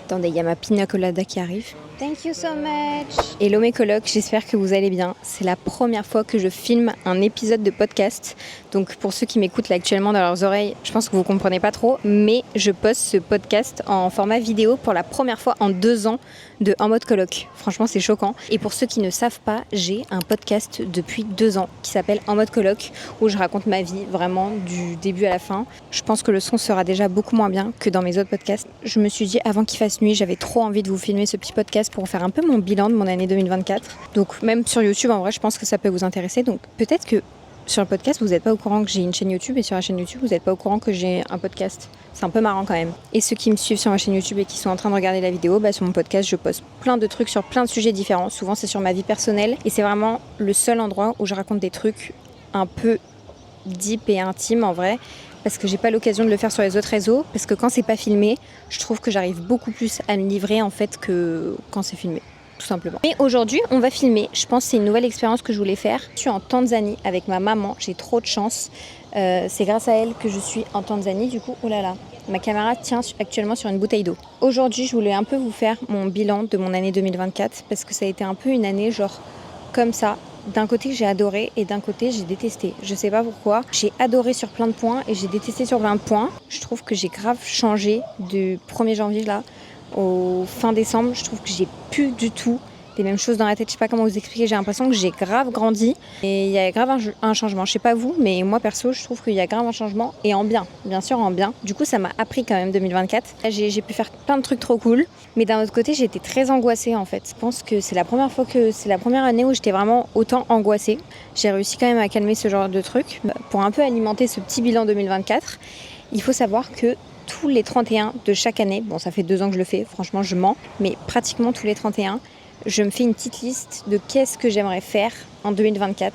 Attendez, il y a ma pina colada qui arrive. Thank you so much. Hello mes colocs, j'espère que vous allez bien. C'est la première fois que je filme un épisode de podcast. Donc pour ceux qui m'écoutent là actuellement dans leurs oreilles, je pense que vous comprenez pas trop, mais je poste ce podcast en format vidéo pour la première fois en 2 ans de En mode coloc. Franchement, c'est choquant. Et pour ceux qui ne savent pas, j'ai un podcast depuis 2 ans qui s'appelle En mode coloc, où je raconte ma vie vraiment du début à la fin. Je pense que le son sera déjà beaucoup moins bien que dans mes autres podcasts. Je me suis dit avant qu'il fasse nuit, j'avais trop envie de vous filmer ce petit podcast pour faire un peu mon bilan de mon année 2024. Donc même sur YouTube, en vrai, je pense que ça peut vous intéresser. Donc peut-être que sur le podcast, vous n'êtes pas au courant que j'ai une chaîne YouTube et sur la chaîne YouTube, vous n'êtes pas au courant que j'ai un podcast. C'est un peu marrant quand même. Et ceux qui me suivent sur ma chaîne YouTube et qui sont en train de regarder la vidéo, sur mon podcast, je poste plein de trucs sur plein de sujets différents. Souvent, c'est sur ma vie personnelle et c'est vraiment le seul endroit où je raconte des trucs un peu deep et intimes en vrai. Parce que j'ai pas l'occasion de le faire sur les autres réseaux, parce que quand c'est pas filmé, je trouve que j'arrive beaucoup plus à me livrer en fait que quand c'est filmé, tout simplement. Mais aujourd'hui, on va filmer. Je pense que c'est une nouvelle expérience que je voulais faire. Je suis en Tanzanie avec ma maman, j'ai trop de chance. C'est grâce à elle que je suis en Tanzanie, du coup, oh là là. Ma caméra tient actuellement sur une bouteille d'eau. Aujourd'hui, je voulais un peu vous faire mon bilan de mon année 2024, parce que ça a été un peu une année genre comme ça. D'un côté j'ai adoré et d'un côté j'ai détesté. Je sais pas pourquoi. J'ai adoré sur plein de points et j'ai détesté sur 20 points. Je trouve que j'ai grave changé du 1er janvier là au fin décembre. Je trouve que j'ai plus du tout les mêmes choses dans la tête. Je sais pas comment vous expliquer. J'ai l'impression que j'ai grave grandi et il y a grave un changement. Je sais pas vous, mais moi perso je trouve qu'il y a grave un changement et en bien. Bien sûr en bien. Du coup ça m'a appris quand même 2024. J'ai pu faire plein de trucs trop cool. Mais d'un autre côté j'ai été très angoissée en fait. Je pense que c'est la première année où j'étais vraiment autant angoissée. J'ai réussi quand même à calmer ce genre de trucs. Pour un peu alimenter ce petit bilan 2024, il faut savoir que tous les 31 de chaque année, bon ça fait 2 ans que je le fais, franchement je mens, mais pratiquement tous les 31, je me fais une petite liste de qu'est-ce que j'aimerais faire en 2024.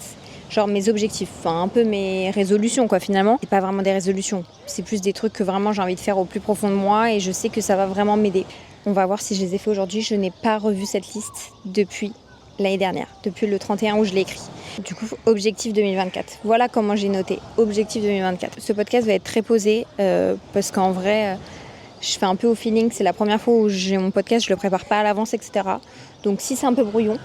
Genre mes objectifs, enfin un peu mes résolutions quoi finalement. C'est pas vraiment des résolutions, c'est plus des trucs que vraiment j'ai envie de faire au plus profond de moi et je sais que ça va vraiment m'aider. On va voir si je les ai fait aujourd'hui. Je n'ai pas revu cette liste depuis l'année dernière, depuis le 31 où je l'ai écrit. Du coup, objectif 2024. Voilà comment j'ai noté, objectif 2024. Ce podcast va être très posé parce qu'en vrai, je fais un peu au feeling. C'est la première fois où j'ai mon podcast, je le prépare pas à l'avance, etc. Donc si c'est un peu brouillon,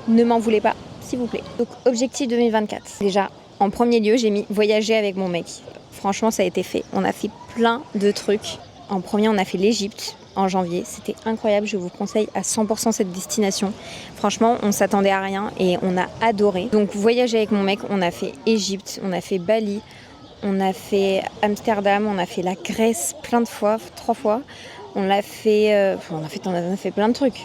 ne m'en voulez pas, s'il vous plaît. Donc objectif 2024. Déjà, en premier lieu, j'ai mis voyager avec mon mec. Franchement, ça a été fait. On a fait plein de trucs. En premier, on a fait l'Égypte en janvier. C'était incroyable. Je vous conseille à 100% cette destination. Franchement, on s'attendait à rien et on a adoré. Donc, voyager avec mon mec, on a fait Égypte, on a fait Bali, on a fait Amsterdam, on a fait la Grèce plein de fois, 3 fois. On a fait plein de trucs.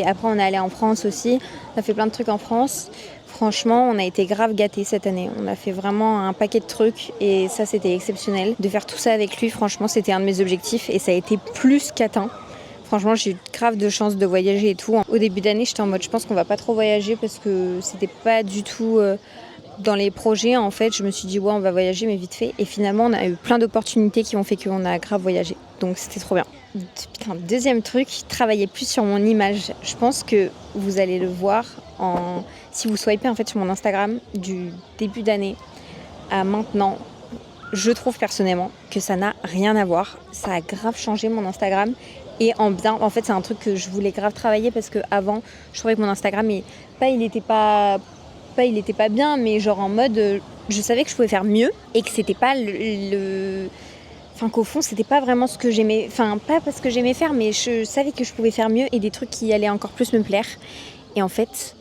Après, on est allé en France aussi. On a fait plein de trucs en France. Franchement, on a été grave gâtés cette année. On a fait vraiment un paquet de trucs et ça, c'était exceptionnel. De faire tout ça avec lui, franchement, c'était un de mes objectifs et ça a été plus qu'atteint. Franchement, j'ai eu grave de chance de voyager et tout. Au début d'année, j'étais en mode, je pense qu'on va pas trop voyager parce que c'était pas du tout dans les projets. En fait, je me suis dit, ouais, on va voyager, mais vite fait. Et finalement, on a eu plein d'opportunités qui ont fait qu'on a grave voyagé. Donc, c'était trop bien. Putain, deuxième truc, travailler plus sur mon image. Je pense que vous allez le voir si vous swipez en fait sur mon Instagram du début d'année à maintenant. Je trouve personnellement que ça n'a rien à voir. Ça a grave changé mon Instagram et en bien. En fait, c'est un truc que je voulais grave travailler parce que avant, je trouvais que mon Instagram il était pas bien, mais genre en mode, je savais que je pouvais faire mieux et que c'était pas Enfin, qu'au fond, c'était pas vraiment ce que j'aimais. Enfin, pas parce que j'aimais faire, mais je savais que je pouvais faire mieux et des trucs qui allaient encore plus me plaire. Et en fait,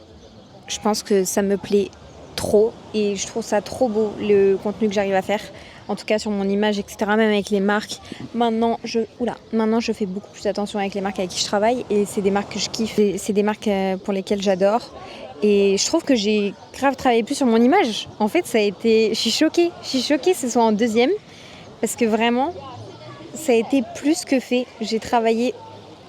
je pense que ça me plaît trop et je trouve ça trop beau, le contenu que j'arrive à faire. En tout cas, sur mon image, etc., même avec les marques. Maintenant, je fais beaucoup plus attention avec les marques avec qui je travaille et c'est des marques que je kiffe. C'est des marques pour lesquelles j'adore. Et je trouve que j'ai grave travaillé plus sur mon image. En fait, je suis choquée que ce soit en deuxième. Parce que vraiment, ça a été plus que fait. J'ai travaillé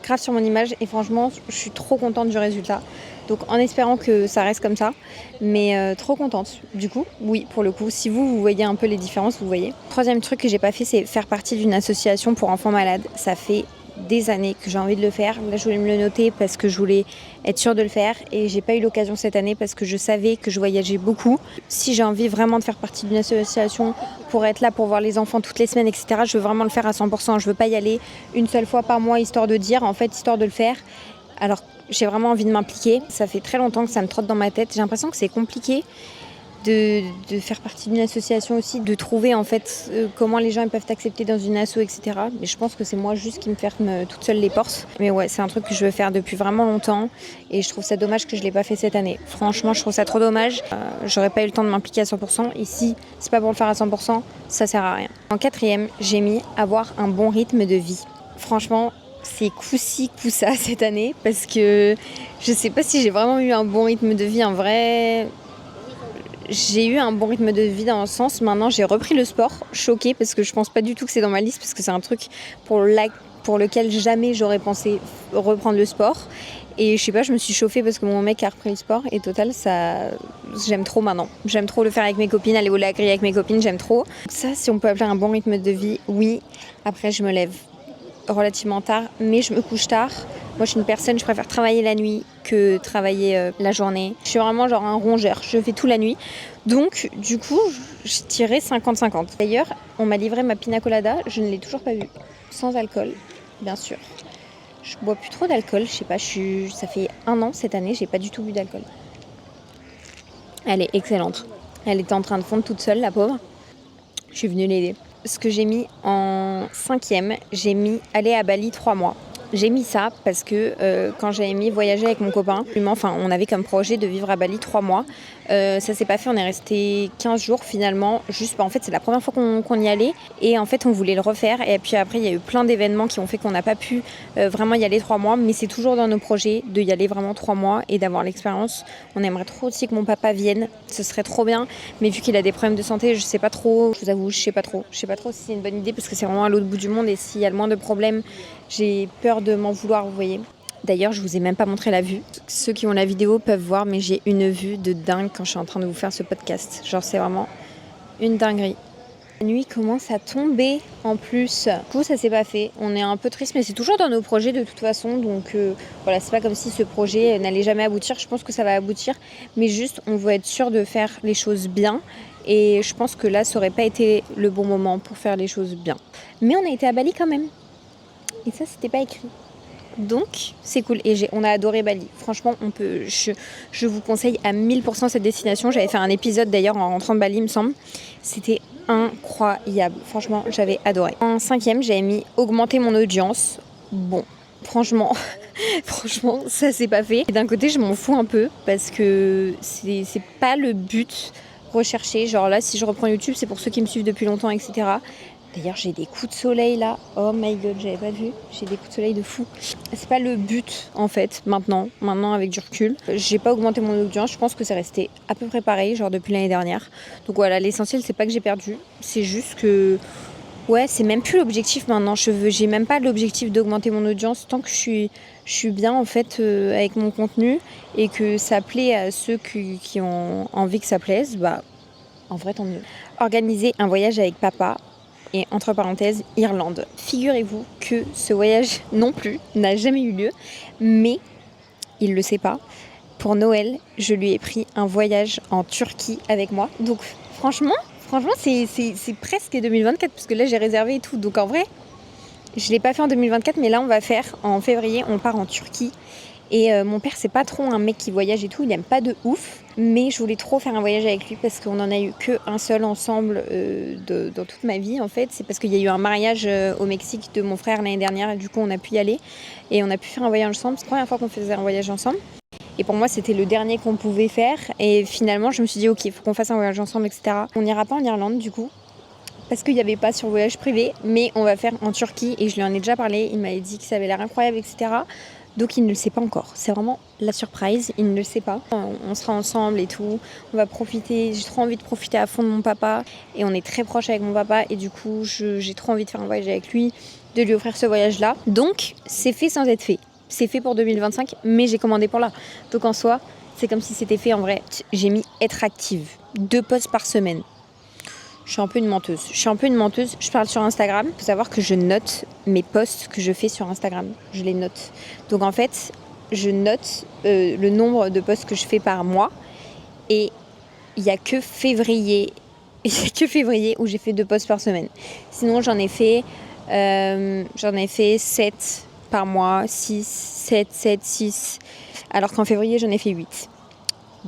grave sur mon image et franchement, je suis trop contente du résultat. Donc en espérant que ça reste comme ça, mais trop contente. Du coup, oui, pour le coup, si vous voyez un peu les différences, vous voyez. Troisième truc que j'ai pas fait, c'est faire partie d'une association pour enfants malades. Ça fait des années que j'ai envie de le faire. Là, je voulais me le noter parce que je voulais être sûre de le faire et j'ai pas eu l'occasion cette année parce que je savais que je voyageais beaucoup. Si j'ai envie vraiment de faire partie d'une association pour être là, pour voir les enfants toutes les semaines, etc., je veux vraiment le faire à 100%. Je veux pas y aller une seule fois par mois histoire de dire, en fait, histoire de le faire. Alors, j'ai vraiment envie de m'impliquer. Ça fait très longtemps que ça me trotte dans ma tête. J'ai l'impression que c'est compliqué de faire partie d'une association aussi, de trouver en fait comment les gens ils peuvent t'accepter dans une asso, etc. Mais je pense que c'est moi juste qui me ferme toute seule les portes. Mais ouais, c'est un truc que je veux faire depuis vraiment longtemps et je trouve ça dommage que je l'ai pas fait cette année. Franchement, je trouve ça trop dommage. J'aurais pas eu le temps de m'impliquer à 100%. Et si c'est pas pour le faire à 100%, ça sert à rien. En 4e, j'ai mis avoir un bon rythme de vie. Franchement, c'est coup-ci, coup-ça cette année parce que je sais pas si j'ai vraiment eu un bon rythme de vie en vrai. J'ai eu un bon rythme de vie dans le sens, maintenant j'ai repris le sport, choquée parce que je pense pas du tout que c'est dans ma liste parce que c'est un truc pour lequel jamais j'aurais pensé reprendre le sport. Et je sais pas, je me suis chauffée parce que mon mec a repris le sport et total, ça, j'aime trop maintenant. J'aime trop le faire avec mes copines, aller au lac avec mes copines, j'aime trop. Ça, si on peut appeler un bon rythme de vie, oui. Après, je me lève relativement tard, mais je me couche tard. Moi, je suis une personne, je préfère travailler la nuit que travailler la journée. Je suis vraiment genre un rongeur, je fais tout la nuit. Donc, du coup, je tirais 50-50. D'ailleurs, on m'a livré ma pina colada, je ne l'ai toujours pas vue. Sans alcool, bien sûr. Je bois plus trop d'alcool, je sais pas, ça fait 1 an cette année, j'ai pas du tout bu d'alcool. Elle est excellente. Elle était en train de fondre toute seule, la pauvre. Je suis venue l'aider. Ce que j'ai mis en 5e, j'ai mis aller à Bali 3 mois. J'ai mis ça parce que quand j'avais mis voyager avec mon copain, on avait comme projet de vivre à Bali 3 mois. Ça s'est pas fait, on est resté 15 jours finalement. En fait, c'est la première fois qu'on y allait et en fait, on voulait le refaire. Et puis après, il y a eu plein d'événements qui ont fait qu'on n'a pas pu vraiment y aller 3 mois. Mais c'est toujours dans nos projets de y aller vraiment 3 mois et d'avoir l'expérience. On aimerait trop aussi que mon papa vienne. Ce serait trop bien. Mais vu qu'il a des problèmes de santé, je sais pas trop. Je vous avoue, je sais pas trop. Je sais pas trop si c'est une bonne idée parce que c'est vraiment à l'autre bout du monde et s'il y a le moins de problèmes, j'ai peur de m'en vouloir, vous voyez. D'ailleurs, je vous ai même pas montré la vue. Ceux qui ont la vidéo peuvent voir, mais j'ai une vue de dingue quand je suis en train de vous faire ce podcast. Genre, c'est vraiment une dinguerie. La nuit commence à tomber en plus. Du coup, ça s'est pas fait. On est un peu triste, mais c'est toujours dans nos projets de toute façon. Donc voilà, c'est pas comme si ce projet n'allait jamais aboutir. Je pense que ça va aboutir, mais juste, on veut être sûr de faire les choses bien. Et je pense que là, ça aurait pas été le bon moment pour faire les choses bien. Mais on a été à Bali quand même. Et ça, c'était pas écrit. Donc, c'est cool. Et on a adoré Bali. Franchement, je vous conseille à 1000% cette destination. J'avais fait un épisode d'ailleurs en rentrant de Bali, il me semble. C'était incroyable. Franchement, j'avais adoré. En 5e, j'avais mis augmenter mon audience. Bon, franchement, ça s'est pas fait. Et d'un côté, je m'en fous un peu parce que c'est pas le but recherché. Genre là, si je reprends YouTube, c'est pour ceux qui me suivent depuis longtemps, etc. D'ailleurs, j'ai des coups de soleil là. Oh my god, j'avais pas vu. J'ai des coups de soleil de fou. C'est pas le but en fait, maintenant avec du recul. J'ai pas augmenté mon audience. Je pense que c'est resté à peu près pareil, genre depuis l'année dernière. Donc voilà, l'essentiel, c'est pas que j'ai perdu. C'est juste que. Ouais, c'est même plus l'objectif maintenant. J'ai même pas l'objectif d'augmenter mon audience tant que je suis bien en fait avec mon contenu et que ça plaît à ceux qui ont envie que ça plaise. Bah, en vrai, tant mieux. Organiser un voyage avec papa. Et entre parenthèses, Irlande. Figurez-vous que ce voyage non plus n'a jamais eu lieu, mais il le sait pas. Pour Noël, je lui ai pris un voyage en Turquie avec moi. Donc franchement, c'est presque 2024 parce que là j'ai réservé et tout. Donc en vrai, je l'ai pas fait en 2024, mais là on va faire en février. On part en Turquie. Et mon père, c'est pas trop un mec qui voyage et tout, il aime pas de ouf. Mais je voulais trop faire un voyage avec lui parce qu'on en a eu qu'un seul ensemble dans toute ma vie en fait. C'est parce qu'il y a eu un mariage au Mexique de mon frère l'année dernière et du coup on a pu y aller. Et on a pu faire un voyage ensemble, c'est la première fois qu'on faisait un voyage ensemble. Et pour moi c'était le dernier qu'on pouvait faire. Et finalement je me suis dit ok, il faut qu'on fasse un voyage ensemble, etc. On n'ira pas en Irlande du coup. Parce qu'il n'y avait pas sur voyage privé, mais on va faire en Turquie et je lui en ai déjà parlé. Il m'avait dit que ça avait l'air incroyable, etc. Donc il ne le sait pas encore. C'est vraiment la surprise, il ne le sait pas. On sera ensemble et tout, on va profiter. J'ai trop envie de profiter à fond de mon papa et on est très proche avec mon papa et du coup j'ai trop envie de faire un voyage avec lui, de lui offrir ce voyage-là. Donc c'est fait sans être fait. C'est fait pour 2025, mais j'ai commandé pour là. Donc en soi, c'est comme si c'était fait en vrai. J'ai mis être active, 2 posts par semaine. Je suis un peu une menteuse. Je parle sur Instagram. Il faut savoir que je note mes posts que je fais sur Instagram. Je les note. Donc en fait, je note le nombre de posts que je fais par mois. Et il n'y a que février. Où j'ai fait 2 posts par semaine. Sinon, j'en ai fait 7 par mois. 6. Alors qu'en février, j'en ai fait 8.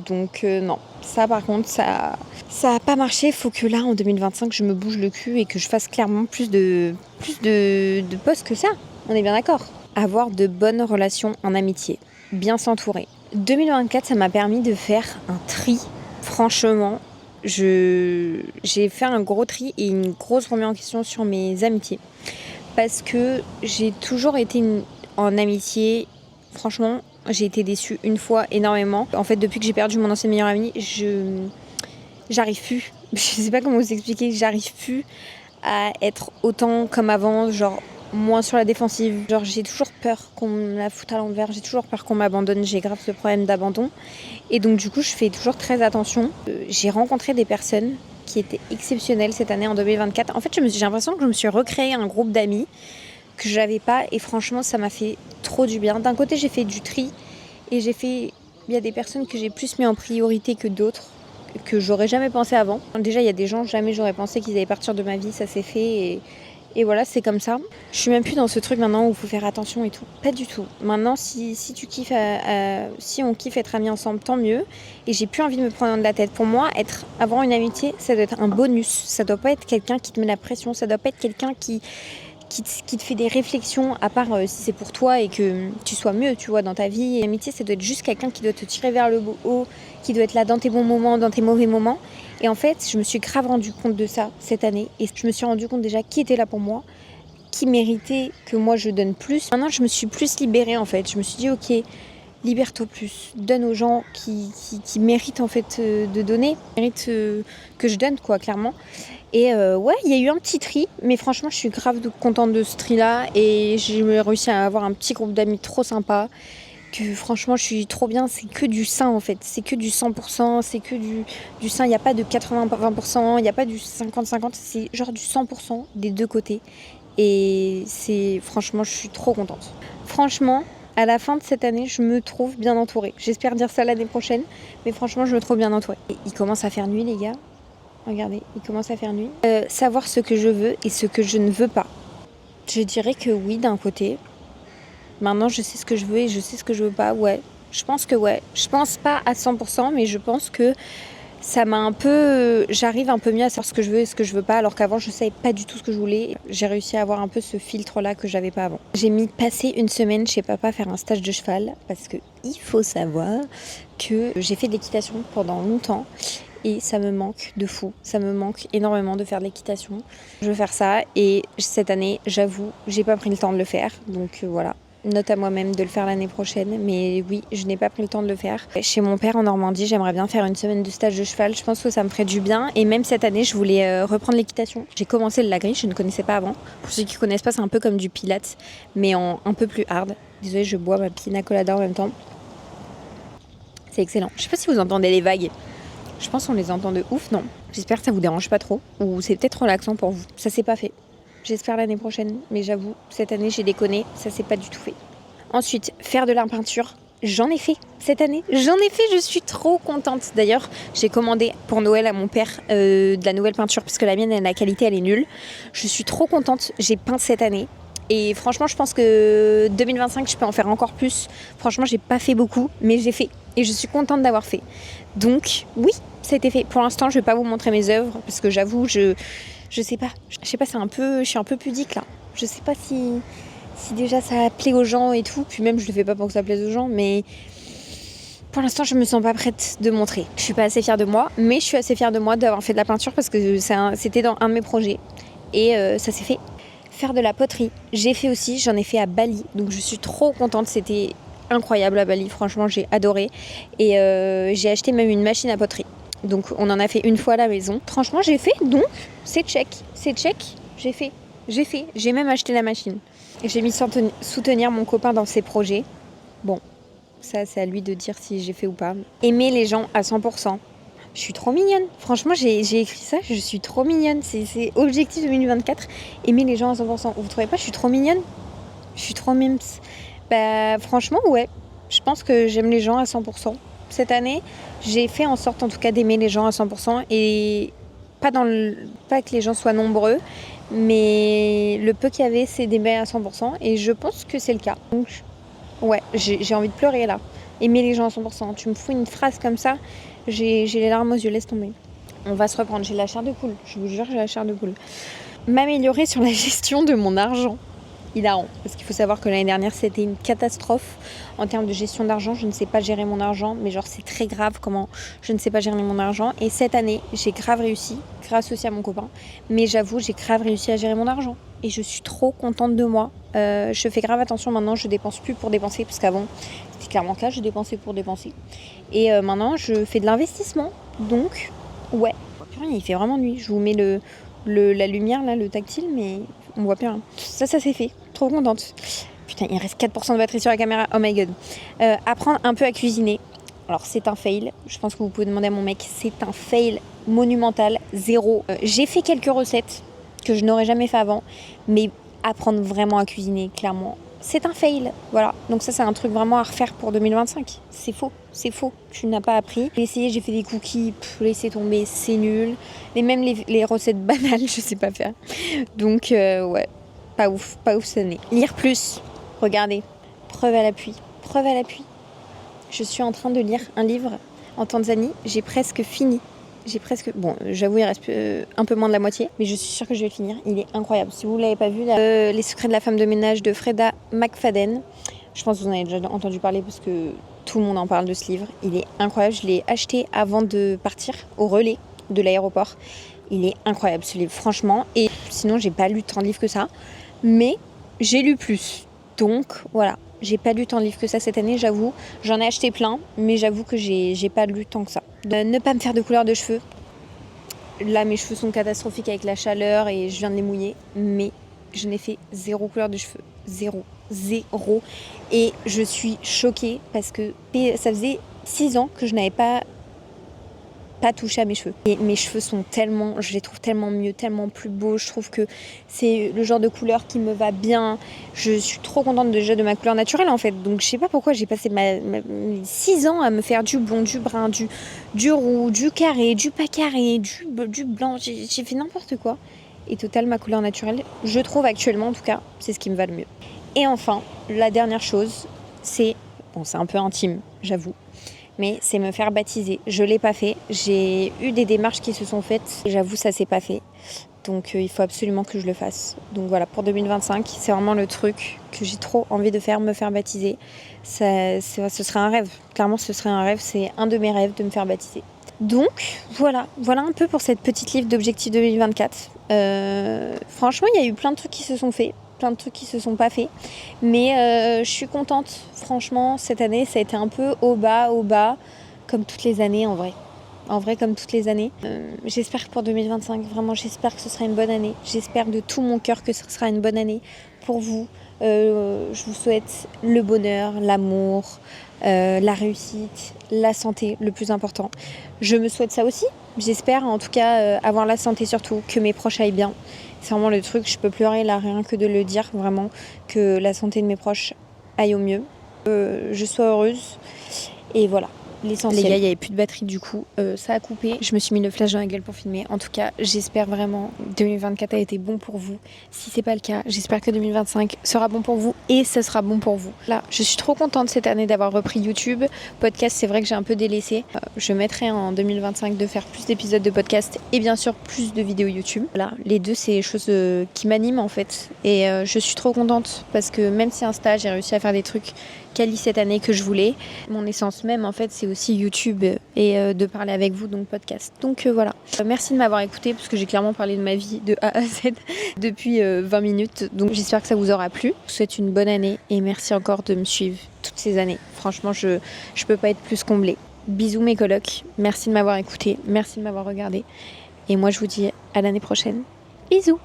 Donc non, ça par contre, ça a pas marché. Il faut que là, en 2025, je me bouge le cul et que je fasse clairement plus de posts que ça. On est bien d'accord. Avoir de bonnes relations en amitié. Bien s'entourer. 2024, ça m'a permis de faire un tri. Franchement, j'ai fait un gros tri et une grosse remise en question sur mes amitiés. Parce que j'ai toujours été en amitié, franchement, j'ai été déçue une fois énormément. En fait, depuis que j'ai perdu mon ancien meilleur ami, j'arrive plus. Je sais pas comment vous expliquer, j'arrive plus à être autant comme avant, genre moins sur la défensive. Genre j'ai toujours peur qu'on me la foute à l'envers, j'ai toujours peur qu'on m'abandonne, j'ai grave ce problème d'abandon. Et donc du coup, je fais toujours très attention. J'ai rencontré des personnes qui étaient exceptionnelles cette année en 2024. En fait, j'ai l'impression que je me suis recréé un groupe d'amis que j'avais pas et franchement ça m'a fait trop du bien. D'un côté j'ai fait du tri et il y a des personnes que j'ai plus mis en priorité que d'autres que j'aurais jamais pensé avant. Déjà il y a des gens jamais j'aurais pensé qu'ils allaient partir de ma vie, ça s'est fait et voilà, c'est comme ça. Je suis même plus dans ce truc maintenant où il faut faire attention et tout. Pas du tout. Maintenant, si tu kiffes, si on kiffe être amis ensemble, tant mieux. Et j'ai plus envie de me prendre dans la tête. Pour moi, avoir une amitié, ça doit être un bonus. Ça doit pas être quelqu'un qui te met la pression. Ça doit pas être quelqu'un qui te fait des réflexions, à part si c'est pour toi et que tu sois mieux, tu vois, dans ta vie. L'amitié, ça doit être juste quelqu'un qui doit te tirer vers le haut, qui doit être là dans tes bons moments, dans tes mauvais moments. Et en fait, je me suis grave rendu compte de ça cette année. Et je me suis rendu compte déjà qui était là pour moi, qui méritait que moi je donne plus. Maintenant, je me suis plus libérée en fait. Je me suis dit, ok, libère-toi plus. Donne aux gens qui méritent en fait de donner, méritent que je donne, quoi, clairement. Et ouais, il y a eu un petit tri, mais franchement, je suis grave contente de ce tri-là. Et j'ai réussi à avoir un petit groupe d'amis trop sympa. Que franchement, je suis trop bien. C'est que du sain en fait. C'est que du 100%. C'est que du sain. Il n'y a pas de 80-20%. Il n'y a pas du 50-50. C'est genre du 100% des deux côtés. Et franchement, je suis trop contente. Franchement, à la fin de cette année, je me trouve bien entourée. J'espère dire ça l'année prochaine. Mais franchement, je me trouve bien entourée. Et il commence à faire nuit, les gars. Regardez, il commence à faire nuit. Savoir ce que je veux et ce que je ne veux pas. Je dirais que oui, d'un côté. Maintenant, je sais ce que je veux et je sais ce que je veux pas. Ouais, je pense que ouais. Je pense pas à 100%, mais je pense que ça m'a un peu... J'arrive un peu mieux à savoir ce que je veux et ce que je veux pas, alors qu'avant, je savais pas du tout ce que je voulais. J'ai réussi à avoir un peu ce filtre-là que j'avais pas avant. J'ai mis passer une semaine chez papa faire un stage de cheval, parce que il faut savoir que j'ai fait de l'équitation pendant longtemps. Et ça me manque de fou, ça me manque énormément de faire de l'équitation. Je veux faire ça et cette année, j'avoue, j'ai pas pris le temps de le faire. Donc voilà, note à moi-même de le faire l'année prochaine. Mais oui, je n'ai pas pris le temps de le faire. Chez mon père en Normandie, j'aimerais bien faire une semaine de stage de cheval. Je pense que ça me ferait du bien. Et même cette année, je voulais reprendre l'équitation. J'ai commencé le lagris, je ne connaissais pas avant. Pour ceux qui ne connaissent pas, c'est un peu comme du pilates, mais un peu plus hard. Désolée, je bois ma pina colada en même temps. C'est excellent. Je sais pas si vous entendez les vagues. Je pense qu'on les entend de ouf, non. J'espère que ça vous dérange pas trop. Ou c'est peut-être relaxant pour vous. Ça s'est pas fait. J'espère l'année prochaine. Mais j'avoue, cette année, j'ai déconné. Ça s'est pas du tout fait. Ensuite, faire de la peinture. J'en ai fait cette année. J'en ai fait, je suis trop contente. D'ailleurs, j'ai commandé pour Noël à mon père de la nouvelle peinture. Parce que la mienne, la qualité, elle est nulle. Je suis trop contente. J'ai peint cette année. Et franchement, je pense que 2025, je peux en faire encore plus. Franchement, j'ai pas fait beaucoup, mais j'ai fait. Et je suis contente d'avoir fait. Donc, oui, ça a été fait. Pour l'instant, je vais pas vous montrer mes œuvres parce que j'avoue, je sais pas. Je sais pas, je suis un peu pudique là. Je sais pas si déjà ça plaît aux gens et tout. Puis même, je le fais pas pour que ça plaise aux gens, mais pour l'instant, je me sens pas prête de montrer. Je suis pas assez fière de moi, mais je suis assez fière de moi d'avoir fait de la peinture parce que c'était dans un de mes projets. Et ça s'est fait. Faire de la poterie. J'ai fait aussi, j'en ai fait à Bali. Donc je suis trop contente, c'était incroyable à Bali. Franchement, j'ai adoré. Et j'ai acheté même une machine à poterie. Donc on en a fait une fois à la maison. Franchement, j'ai fait, donc c'est check. C'est check, j'ai fait. J'ai même acheté la machine. Et j'ai mis soutenir mon copain dans ses projets. Bon, ça c'est à lui de dire si j'ai fait ou pas. Aimer les gens à 100%. Je suis trop mignonne. Franchement, j'ai écrit ça, je suis trop mignonne. C'est objectif 2024, aimer les gens à 100%. Vous trouvez pas, je suis trop mignonne? Je suis trop mimes. Bah franchement, ouais. Je pense que j'aime les gens à 100%. Cette année, j'ai fait en sorte en tout cas d'aimer les gens à 100% et pas que les gens soient nombreux, mais le peu qu'il y avait, c'est d'aimer à 100% et je pense que c'est le cas. Donc ouais, j'ai envie de pleurer là. Aimer les gens à 100%. Tu me fous une phrase comme ça, j'ai les larmes aux yeux, laisse tomber. On va se reprendre, j'ai la chair de poule, je vous jure, j'ai la chair de poule. M'améliorer sur la gestion de mon argent. Hilarant, parce qu'il faut savoir que l'année dernière c'était une catastrophe en termes de gestion d'argent. Je ne sais pas gérer mon argent, mais genre c'est très grave comment je ne sais pas gérer mon argent. Et cette année j'ai grave réussi, grâce aussi à mon copain, mais j'avoue j'ai grave réussi à gérer mon argent et je suis trop contente de moi. Je fais grave attention maintenant, je dépense plus pour dépenser, parce qu'avant c'était clairement le cas, je dépensais pour dépenser et maintenant je fais de l'investissement, donc ouais. Il fait vraiment nuit, je vous mets la lumière là, le tactile, mais on voit plus rien. Ça c'est fait. Trop contente. Putain, il reste 4% de batterie sur la caméra. Oh my god. Apprendre un peu à cuisiner. Alors c'est un fail. Je pense que vous pouvez demander à mon mec. C'est un fail monumental. Zéro. J'ai fait quelques recettes que je n'aurais jamais fait avant. Mais apprendre vraiment à cuisiner, clairement, c'est un fail. Voilà. Donc ça c'est un truc vraiment à refaire pour 2025. C'est faux. C'est faux. Tu n'as pas appris. J'ai essayé, j'ai fait des cookies. Laissez tomber. C'est nul. Et même les recettes banales, je sais pas faire. Donc ouais. Pas ouf cette année. Lire plus, regardez, preuve à l'appui. Je suis en train de lire un livre en Tanzanie, j'ai presque fini. Bon, j'avoue il reste un peu moins de la moitié, mais je suis sûre que je vais le finir, il est incroyable. Si vous ne l'avez pas vu, Les secrets de la femme de ménage de Freda McFadden, je pense que vous en avez déjà entendu parler parce que tout le monde en parle de ce livre, il est incroyable, je l'ai acheté avant de partir au relais de l'aéroport. Il est incroyable ce livre, franchement, et sinon j'ai pas lu tant de livres que ça. Mais j'ai lu plus. Donc voilà, j'ai pas lu tant de livres que ça cette année, j'avoue. J'en ai acheté plein, mais j'avoue que j'ai pas lu tant que ça. Ne pas me faire de couleur de cheveux. Là, mes cheveux sont catastrophiques avec la chaleur et je viens de les mouiller. Mais je n'ai fait 0 couleur de cheveux. Zéro. Et je suis choquée parce que ça faisait 6 ans que je n'avais pas touché à mes cheveux. Et mes cheveux sont je les trouve tellement mieux, tellement plus beaux. Je trouve que c'est le genre de couleur qui me va bien. Je suis trop contente déjà de ma couleur naturelle en fait. Donc je sais pas pourquoi j'ai passé mes 6 ans à me faire du blond, du brun, du roux, du carré, du pas carré, du blanc. J'ai fait n'importe quoi. Et total, ma couleur naturelle, je trouve actuellement en tout cas, c'est ce qui me va le mieux. Et enfin, la dernière chose, c'est un peu intime, j'avoue, mais c'est me faire baptiser. Je l'ai pas fait. J'ai eu des démarches qui se sont faites. J'avoue, ça s'est pas fait. Donc il faut absolument que je le fasse. Donc voilà, pour 2025, c'est vraiment le truc que j'ai trop envie de faire, me faire baptiser. Ce serait un rêve. Clairement, ce serait un rêve. C'est un de mes rêves de me faire baptiser. Donc voilà un peu pour cette petite liste d'objectifs 2024. Franchement, il y a eu plein de trucs qui se sont faits. Plein de trucs qui se sont pas faits, mais je suis contente. Franchement, cette année ça a été un peu au bas, comme toutes les années en vrai comme toutes les années. J'espère que pour 2025, vraiment j'espère que ce sera une bonne année. J'espère de tout mon cœur que ce sera une bonne année pour vous. Je vous souhaite le bonheur, l'amour, la réussite, la santé, le plus important. Je me souhaite ça aussi. J'espère en tout cas avoir la santé, surtout que mes proches aillent bien. C'est vraiment le truc, je peux pleurer là rien que de le dire, vraiment, que la santé de mes proches aille au mieux. Je sois heureuse et voilà. L'essentiel. Les gars, il n'y avait plus de batterie du coup, ça a coupé. Je me suis mis le flash dans la gueule pour filmer. En tout cas, j'espère vraiment que 2024 a été bon pour vous. Si c'est pas le cas, j'espère que 2025 sera bon pour vous et ce sera bon pour vous. Là, je suis trop contente cette année d'avoir repris YouTube. Podcast, c'est vrai que j'ai un peu délaissé. Je mettrai en 2025 de faire plus d'épisodes de podcast et bien sûr plus de vidéos YouTube. Voilà, les deux, c'est les choses qui m'animent en fait. Et je suis trop contente parce que même si Insta, j'ai réussi à faire des trucs quali cette année que je voulais. Mon essence même en fait c'est aussi YouTube et de parler avec vous, donc podcast. Donc voilà. Merci de m'avoir écouté parce que j'ai clairement parlé de ma vie de A à Z depuis 20 minutes. Donc j'espère que ça vous aura plu. Je vous souhaite une bonne année et merci encore de me suivre toutes ces années. Franchement je peux pas être plus comblée. Bisous mes colocs. Merci de m'avoir écouté. Merci de m'avoir regardé. Et moi je vous dis à l'année prochaine. Bisous.